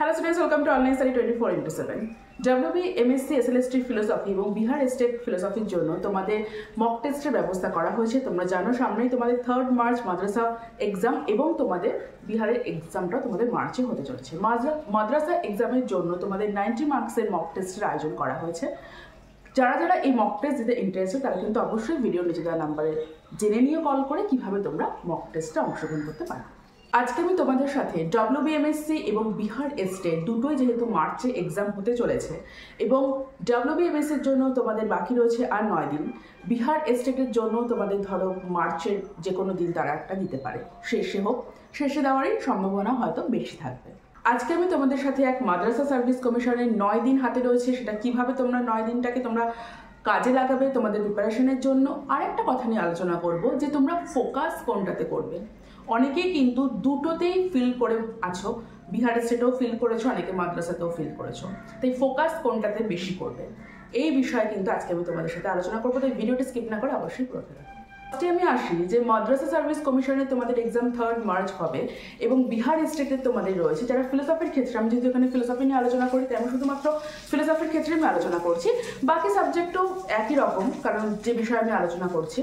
Hello students, welcome to Online Study 24/7. WB MSc SLST philosophy এবং Bihar state ফিলোসফির জন্য তোমাদের mock টেস্টের ব্যবস্থা করা হয়েছে। তোমরা জানো সামনেই তোমাদের 3rd মার্চ মাদ্রাসা এক্সাম এবং তোমাদের বিহারের এক্সামটা তোমাদের মার্চে হতে চলেছে। মাদ্রাসা এক্সামের জন্য তোমাদের 90 মার্কসের মক টেস্টের আয়োজন করা হয়েছে। যারা যারা এই মক টেস্ট দিতে ইন্টারেস্টেড তারা কিন্তু অবশ্যই ভিডিও নিচে দেওয়া নাম্বারে জেনে নিয়ে কল করে কিভাবে তোমরা মক টেস্টে অংশগ্রহণ করতে পারো। আজকে আমি তোমাদের সাথে WBMSc এবং বিহার স্টেট দুটোই যেহেতু মার্চে এক্সাম হতে চলেছে এবং WBMSc এর জন্য তোমাদের বাকি রয়েছে আর 9 দিন, বিহার স্টেটের জন্য তোমাদের ধরো মার্চের যে কোনো দিন তারা একটা দিতে পারে, শেষে দেওয়ারই সম্ভাবনা হয়তো বেশি থাকবে। আজকে আমি তোমাদের সাথে এক মাদ্রাসা সার্ভিস কমিশনের 9 দিন হাতে রয়েছে, সেটা কিভাবে তোমরা 9 দিনটাকে তোমরা কাজে লাগাবে তোমাদের প্রিপারেশনের জন্য। আরেকটা কথা নিয়ে আলোচনা করব যে তোমরা ফোকাস কোনটাতে করবে। অনেকেই কিন্তু দুটোতেই ফিল করে আছো, বিহার স্টেটেও ফিল করেছো, অনেকে মাদ্রাসাতেও ফিল করেছো, তাই ফোকাস কোনটাতে বেশি করবে এই বিষয়ে কিন্তু আজকে আমি তোমাদের সাথে আলোচনা করবো। তাই ভিডিওটি স্কিপ না করে অবশ্যই পুরো দেখো। ফার্স্টে আমি আসি যে মাদ্রাসা সার্ভিস কমিশনের তোমাদের এক্সাম 3rd মার্চ হবে এবং বিহার স্টেটের তোমাদের রয়েছে যারা ফিলোসফির ক্ষেত্রে, আমি যেহেতু এখানে ফিলোসফি নিয়ে আলোচনা করি তাই আমি শুধুমাত্র ফিলোসফির ক্ষেত্রে আমি আলোচনা করছি, বাকি সাবজেক্টও একই রকম কারণ যে বিষয়ে আমি আলোচনা করছি।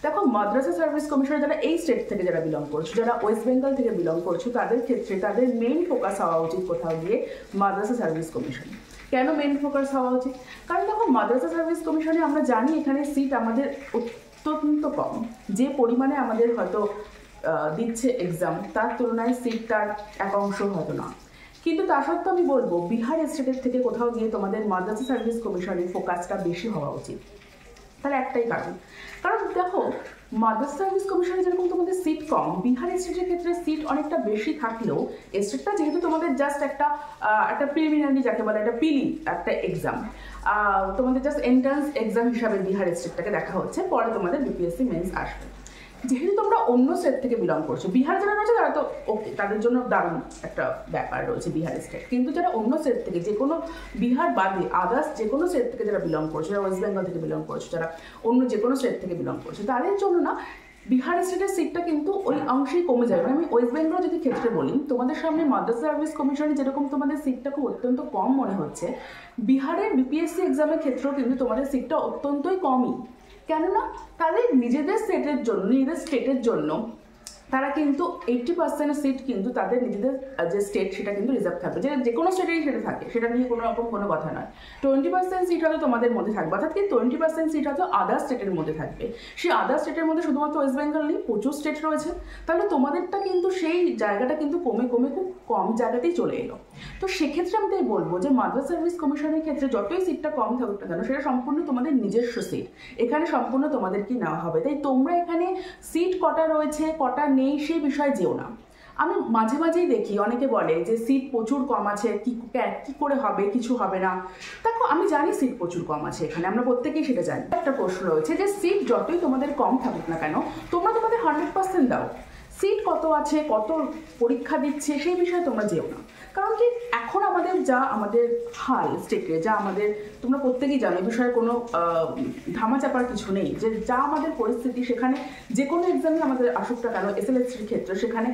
দেখো মাদ্রাসা সার্ভিস কমিশনে যারা এই স্টেট থেকে যারা বিলং করছো, যারা ওয়েস্ট বেঙ্গল থেকে বিলং করছো, তাদের ক্ষেত্রে তাদের মেইন ফোকাস হওয়া উচিত কোথাও গিয়ে মাদ্রাসা সার্ভিস কমিশন। কেন মেইন ফোকাস হওয়া উচিত? কারণ দেখো মাদ্রাসা সার্ভিস কমিশনে আমরা জানি এখানে সিট আমাদের অত্যন্ত কম, যে পরিমাণে আমাদের হয়তো দিচ্ছে এক্সাম তার তুলনায় সিট তার এক অংশ হয়তো না, কিন্তু তা সত্ত্বেও আমি বলবো বিহার স্টেটের থেকে কোথাও গিয়ে তোমাদের মাদ্রাসা সার্ভিস কমিশনের ফোকাসটা বেশি হওয়া উচিত। তার একটাই কারণ দেখো মাদ্রাসা সার্ভিস কমিশনে যেরকম তোমাদের সিট কম, বিহার স্টেটের ক্ষেত্রে সিট অনেকটা বেশি থাকলেও স্টেটটা যেহেতু তোমাদের জাস্ট একটা প্রিলিমিনারি যাকে বলে একটা পিলি একটা এক্সাম, তোমাদের জাস্ট এন্ট্রান্স এক্সাম হিসাবে বিহার স্টেটটাকে দেখা হচ্ছে, পরে তোমাদের বিপিএসসি মেন্স আসবে। যেহেতু তোমরা অন্য স্টেট থেকে বিলং করছো, বিহার যারা রয়েছে তারা তো ওকে, তাদের জন্য দারুণ একটা ব্যাপার রয়েছে বিহার স্টেট, কিন্তু যারা অন্য স্টেট থেকে যে কোনো বিহার বাদে আদার্স যে কোনো স্টেট থেকে যারা বিলং করছো, যারা ওয়েস্ট বেঙ্গল থেকে বিলং করছো, যারা অন্য যে কোনো স্টেট থেকে বিলং করছো, তাদের জন্য না বিহার স্টেটের সিটটা কিন্তু ওই অংশেই কমে যাবে। আমি ওয়েস্ট বেঙ্গল যদি ক্ষেত্রে বলি, তোমাদের সামনে মাদ্রাসা সার্ভিস কমিশনে যেরকম তোমাদের সিটটা খুব অত্যন্ত কম মনে হচ্ছে, বিহারের বিপিএসসি এক্সামের ক্ষেত্রেও কিন্তু তোমাদের সিটটা অত্যন্তই কমই। কেননা তাদের নিজেদের স্টেটের জন্য তারা কিন্তু 80% সিট কিন্তু তাদের নিজেদের যে স্টেট সেটা কিন্তু রিজার্ভ থাকবে, যে কোনো স্টেটেরই সেটা থাকে, সেটা নিয়ে কোনো রকম কোনো কথা নয়। 20% সিট হয়তো তোমাদের মধ্যে থাকবে, অর্থাৎ কি 20% সিট হয়তো আদার স্টেটের মধ্যে থাকবে। সেই আদার স্টেটের মধ্যে শুধুমাত্র ওয়েস্ট বেঙ্গল নেই, প্রচুর স্টেট রয়েছে, তাহলে তোমাদেরটা কিন্তু সেই জায়গাটা কিন্তু কমে খুব কম জায়গাতেই চলে এলো। তো সেক্ষেত্রে আমি তাই বলবো যে মাদ্রাসা সার্ভিস কমিশনের ক্ষেত্রে যতই সিটটা কম থাকুক না কেন, সেটা সম্পূর্ণ তোমাদের নিজস্ব সিট, এখানে সম্পূর্ণ তোমাদেরকেই নেওয়া হবে। তাই তোমরা এখানে সিট কটা রয়েছে কটা নেই সেই বিষয়ে যেও না। আমি মাঝে মাঝেই দেখি অনেকে বলে যে সিট প্রচুর কম আছে, কি করে হবে, কিছু হবে না। দেখো আমি জানি সিট প্রচুর কম আছে এখানে, আমরা প্রত্যেকেই সেটা জানি। একটা প্রশ্ন রয়েছে যে সিট যতই তোমাদের কম থাকুক না কেন, তোমরা তোমাদের 100% দাও। সিট কত আছে, কত পরীক্ষা দিচ্ছে সেই বিষয়ে তোমরা যেও না। কারণ কি এখন আমাদের হাল স্টেটে যা আমাদের, তোমরা প্রত্যেকেই জানো এই বিষয়ে কোনো ধামাচাপার কিছু নেই, যে যা আমাদের পরিস্থিতি, সেখানে যে কোনো এক্সামে আমাদের আসুক না কেন এসএলএসটির ক্ষেত্রে সেখানে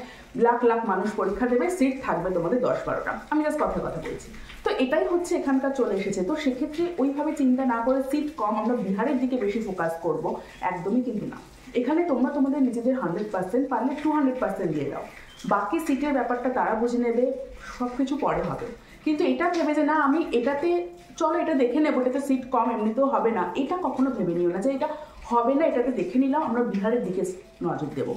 লাখ লাখ মানুষ পরীক্ষা দেবে, সিট থাকবে তোমাদের 10-12টা, আমি জাস্ট কথা বলছি। তো এটাই হচ্ছে এখানকার চলে এসেছে। তো সেক্ষেত্রে ওইভাবে চিন্তা না করে সিট কম আমরা বিহারের দিকে বেশি ফোকাস করব, একদমই কিন্তু না। এখানে তোমরা তোমাদের নিজেদের 100% পারলে 200% দিয়ে দাও, বাকি সিটের ব্যাপারটা তারা বুঝে নেবে, সব কিছু পরে হবে। কিন্তু এটা ভেবে যে না আমি এটাতে চলো এটা দেখে নেবো, এটাতে সিট কম এমনিতেও হবে না, এটা কখনো ভেবে নিও না যে এটা হবে না, এটাতে দেখে নিলাম, আমরা বিহারের দিকে নজর দেবো।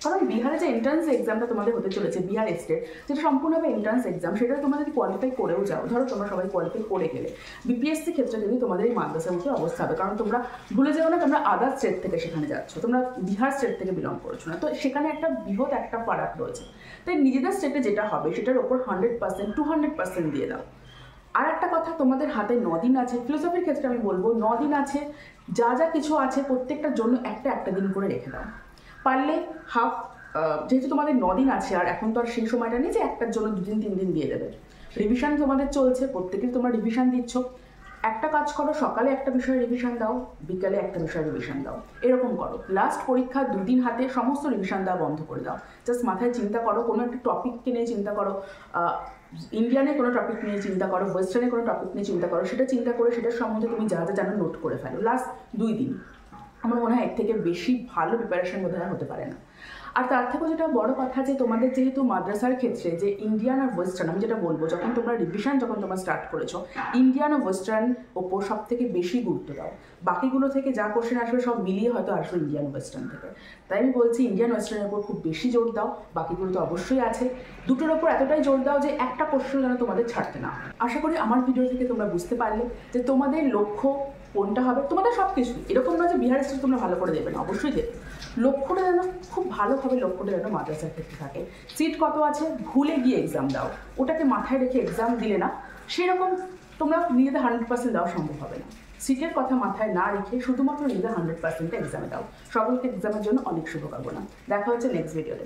কারণ বিহারে যে এন্ট্রান্স এক্সামটা তোমাদের হতে চলেছে বিহার স্টেট, যেটা সম্পূর্ণভাবে এন্ট্রান্স এক্সাম, সেটা তোমরা যদি কোয়ালিফাই করেও যাও, ধরো তোমরা সবাই কোয়ালিফাই করে গেলে বিপিএসসি ক্ষেত্রে কিন্তু তোমাদের এই মাদ্রাসার মতো অবস্থা হবে। কারণ তোমরা ভুলে যাও না তোমরা আদার স্টেট থেকে সেখানে যাচ্ছ, তোমরা বিহার স্টেট থেকে বিলং করছো না, তো সেখানে একটা বৃহৎ একটা ফারাক রয়েছে। তাই নিজেদের স্টেটে যেটা হবে সেটার ওপর 100% 200% দিয়ে দাও। আর একটা কথা, তোমাদের হাতে 9 দিন আছে, ফিলোসফির ক্ষেত্রে আমি বলবো 9 দিন আছে, যা কিছু আছে প্রত্যেকটার জন্য একটা দিন করে রেখে দাও। পারলে যেহেতু তোমাদের 9 দিন আছে, আর এখন তো আর সেই সময়টা নেই যে একটার জন্য 2 দিন 3 দিন দিয়ে দেবে। রিভিশন তোমাদের চলছে, প্রত্যেকেই তোমরা রিভিশন দিচ্ছ, একটা কাজ করো, সকালে একটা বিষয়ে রিভিশন দাও, বিকালে একটা বিষয়ে রিভিশন দাও, এরকম করো। লাস্ট পরীক্ষা 2 দিন হাতে সমস্ত রিভিশন দেওয়া বন্ধ করে দাও। জাস্ট মাথায় চিন্তা করো, কোনো একটা টপিককে নিয়ে চিন্তা করো, ইন্ডিয়ানে কোনো টপিক নিয়ে চিন্তা করো, ওয়েস্টার্নে কোনো টপিক নিয়ে চিন্তা করো, সেটা চিন্তা করে সেটার সম্বন্ধে তুমি যা যা জানো নোট করে ফেলো লাস্ট 2 দিন। আমার মনে হয় এর থেকে বেশি ভালো প্রিপারেশন বোধ হয় হতে পারে না। আর তার থেকেও যেটা বড় কথা, যে তোমাদের যেহেতু মাদ্রাসার ক্ষেত্রে যে ইন্ডিয়ান আর ওয়েস্টার্ন, আমি যেটা বলবো, যখন তোমরা রিভিশন যখন তোমরা স্টার্ট করেছো, ইন্ডিয়ান আর ওয়েস্টার্ন ওপর সব থেকে বেশি গুরুত্ব দাও। বাকিগুলো থেকে যা কোশ্চেন আসবে সব মিলিয়ে হয়তো আসবে ইন্ডিয়ান ওয়েস্টার্ন থেকে। তাই আমি বলছি ইন্ডিয়ান ওয়েস্টার্নের উপর খুব বেশি জোর দাও, বাকিগুলো তো অবশ্যই আছে, দুটোর ওপর এতটাই জোর দাও যে একটা কোশ্চেন যেন তোমাদের ছাড়তে না। আশা করি আমার ভিডিও থেকে তোমরা বুঝতে পারলে যে তোমাদের লক্ষ্য কোনটা হবে। তোমাদের সব কিছু এরকম না যে বিহার স্টেট তোমরা ভালো করে দেবে না, অবশ্যই দেবে। লক্ষ্যটা যেন খুব ভালোভাবে লক্ষ্যটা যেন মাদ্রাসার ক্ষেত্রে থাকে। সিট কত আছে ভুলে গিয়ে এক্সাম দাও, ওটাকে মাথায় রেখে এক্সাম দিলে না, সেরকম তোমরা নিজেদের 100% দেওয়া সম্ভব হবে না। সিটের কথা মাথায় না রেখে শুধুমাত্র নিজেদের 100% এক্সামে দাও। সকলকে এক্সামের জন্য অনেক শুভকামনা। দেখা হচ্ছে নেক্সট ভিডিওতে।